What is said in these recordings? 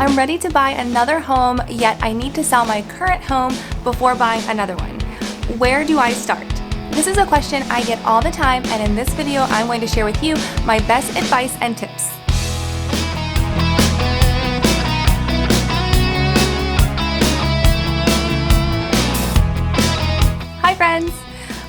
I'm ready to buy another home, yet I need to sell my current home before buying another one. Where do I start? This is a question I get all the time, and in this video, I'm going to share with you my best advice and tips. Hi friends!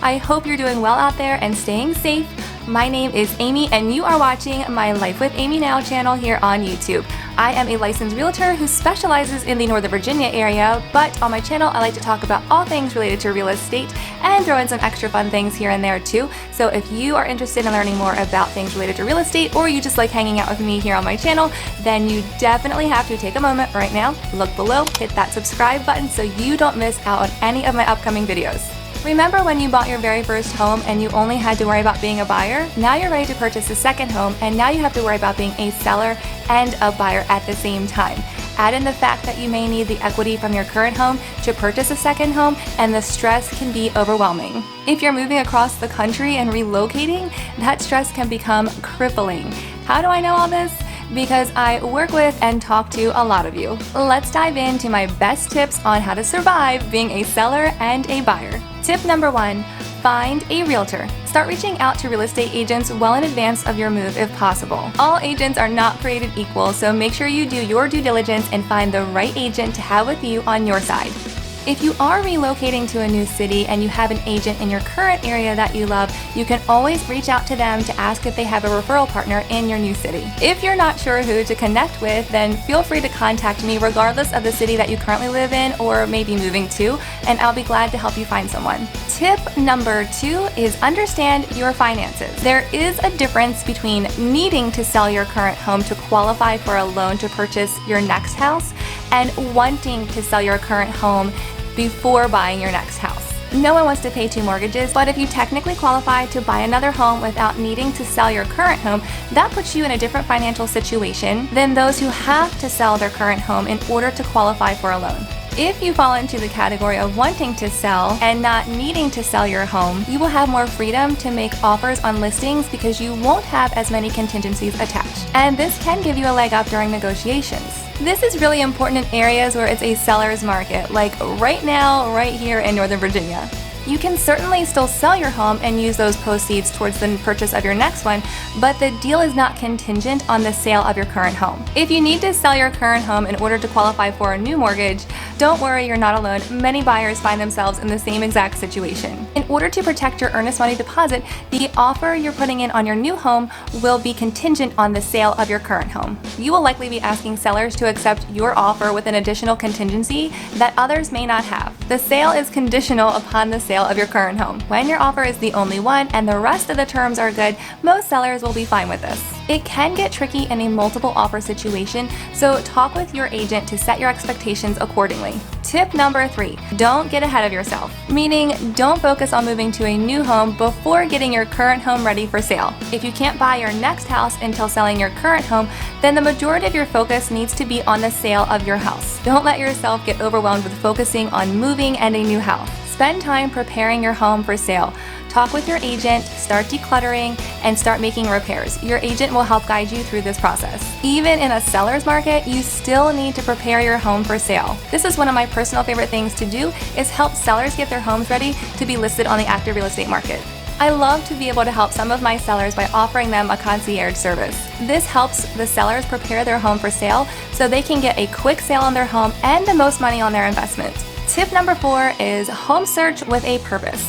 I hope you're doing well out there and staying safe. My name is Amy and you are watching my Life with Amy Now channel here on YouTube. I am a licensed realtor who specializes in the Northern Virginia area, but on my channel I like to talk about all things related to real estate and throw in some extra fun things here and there too. So if you are interested in learning more about things related to real estate, or you just like hanging out with me here on my channel, then you definitely have to take a moment right now, look below, hit that subscribe button so you don't miss out on any of my upcoming videos. Remember when you bought your very first home and you only had to worry about being a buyer? Now you're ready to purchase a second home, and now you have to worry about being a seller and a buyer at the same time. Add in the fact that you may need the equity from your current home to purchase a second home, and the stress can be overwhelming. If you're moving across the country and relocating, that stress can become crippling. How do I know all this? Because I work with and talk to a lot of you. Let's dive into my best tips on how to survive being a seller and a buyer. Tip number 1, find a realtor. Start reaching out to real estate agents well in advance of your move if possible. All agents are not created equal, so make sure you do your due diligence and find the right agent to have with you on your side. If you are relocating to a new city and you have an agent in your current area that you love, you can always reach out to them to ask if they have a referral partner in your new city. If you're not sure who to connect with, then feel free to contact me regardless of the city that you currently live in or may be moving to, and I'll be glad to help you find someone. Tip number 2 is understand your finances. There is a difference between needing to sell your current home to qualify for a loan to purchase your next house and wanting to sell your current home before buying your next house. No one wants to pay 2 mortgages, but if you technically qualify to buy another home without needing to sell your current home, that puts you in a different financial situation than those who have to sell their current home in order to qualify for a loan. If you fall into the category of wanting to sell and not needing to sell your home, you will have more freedom to make offers on listings because you won't have as many contingencies attached. And this can give you a leg up during negotiations. This is really important in areas where it's a seller's market, like right now, right here in Northern Virginia. You can certainly still sell your home and use those proceeds towards the purchase of your next one, but the deal is not contingent on the sale of your current home. If you need to sell your current home in order to qualify for a new mortgage, don't worry, you're not alone. Many buyers find themselves in the same exact situation. In order to protect your earnest money deposit, the offer you're putting in on your new home will be contingent on the sale of your current home. You will likely be asking sellers to accept your offer with an additional contingency that others may not have. The sale is conditional upon the sale of your current home. When your offer is the only one and the rest of the terms are good, most sellers will be fine with this. It can get tricky in a multiple offer situation, so talk with your agent to set your expectations accordingly. Tip number 3, don't get ahead of yourself. Meaning, don't focus on moving to a new home before getting your current home ready for sale. If you can't buy your next house until selling your current home, then the majority of your focus needs to be on the sale of your house. Don't let yourself get overwhelmed with focusing on moving and a new house. Spend time preparing your home for sale. Talk with your agent, start decluttering, and start making repairs. Your agent will help guide you through this process. Even in a seller's market, you still need to prepare your home for sale. This is one of my personal favorite things to do, is help sellers get their homes ready to be listed on the active real estate market. I love to be able to help some of my sellers by offering them a concierge service. This helps the sellers prepare their home for sale so they can get a quick sale on their home and the most money on their investment. Tip number 4 is home search with a purpose.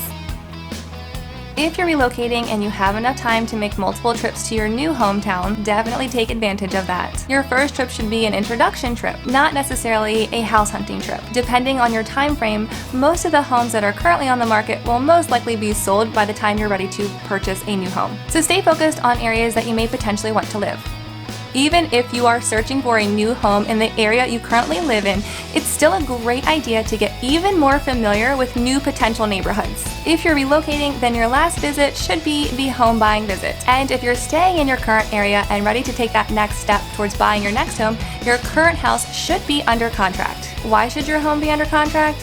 If you're relocating and you have enough time to make multiple trips to your new hometown, definitely take advantage of that. Your first trip should be an introduction trip, not necessarily a house hunting trip. Depending on your time frame, most of the homes that are currently on the market will most likely be sold by the time you're ready to purchase a new home. So stay focused on areas that you may potentially want to live. Even if you are searching for a new home in the area you currently live in, it's still a great idea to get even more familiar with new potential neighborhoods. If you're relocating, then your last visit should be the home buying visit. And if you're staying in your current area and ready to take that next step towards buying your next home, your current house should be under contract. Why should your home be under contract?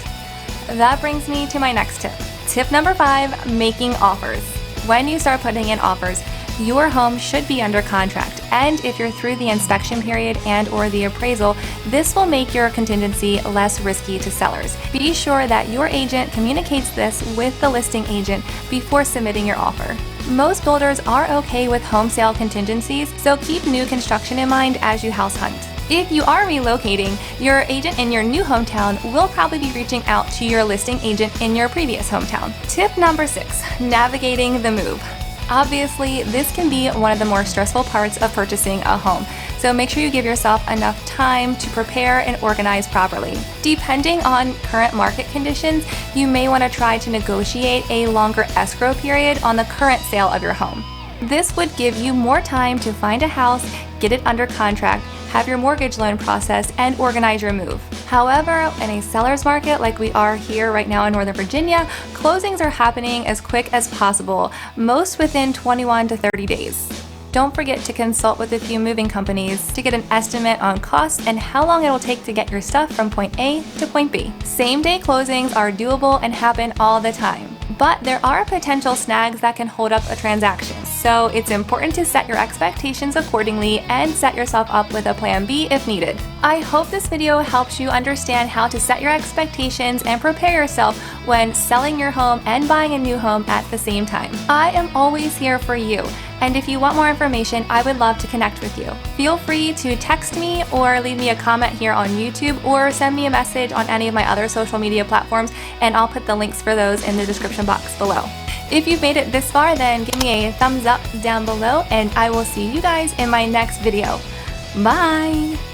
That brings me to my next tip. Tip number 5, making offers. When you start putting in offers, your home should be under contract. And if you're through the inspection period and or the appraisal, this will make your contingency less risky to sellers. Be sure that your agent communicates this with the listing agent before submitting your offer. Most builders are okay with home sale contingencies, so keep new construction in mind as you house hunt. If you are relocating, your agent in your new hometown will probably be reaching out to your listing agent in your previous hometown. Tip number 6, navigating the move. Obviously, this can be one of the more stressful parts of purchasing a home, so make sure you give yourself enough time to prepare and organize properly. Depending on current market conditions, you may want to try to negotiate a longer escrow period on the current sale of your home. This would give you more time to find a house, get it under contract, have your mortgage loan processed, and organize your move. However, in a seller's market like we are here right now in Northern Virginia, closings are happening as quick as possible, most within 21 to 30 days. Don't forget to consult with a few moving companies to get an estimate on costs and how long it will take to get your stuff from point A to point B. Same-day closings are doable and happen all the time, but there are potential snags that can hold up a transaction. So it's important to set your expectations accordingly and set yourself up with a plan B if needed. I hope this video helps you understand how to set your expectations and prepare yourself when selling your home and buying a new home at the same time. I am always here for you, and if you want more information, I would love to connect with you. Feel free to text me or leave me a comment here on YouTube or send me a message on any of my other social media platforms, and I'll put the links for those in the description box below. If you've made it this far, then give me a thumbs up down below, and I will see you guys in my next video. Bye!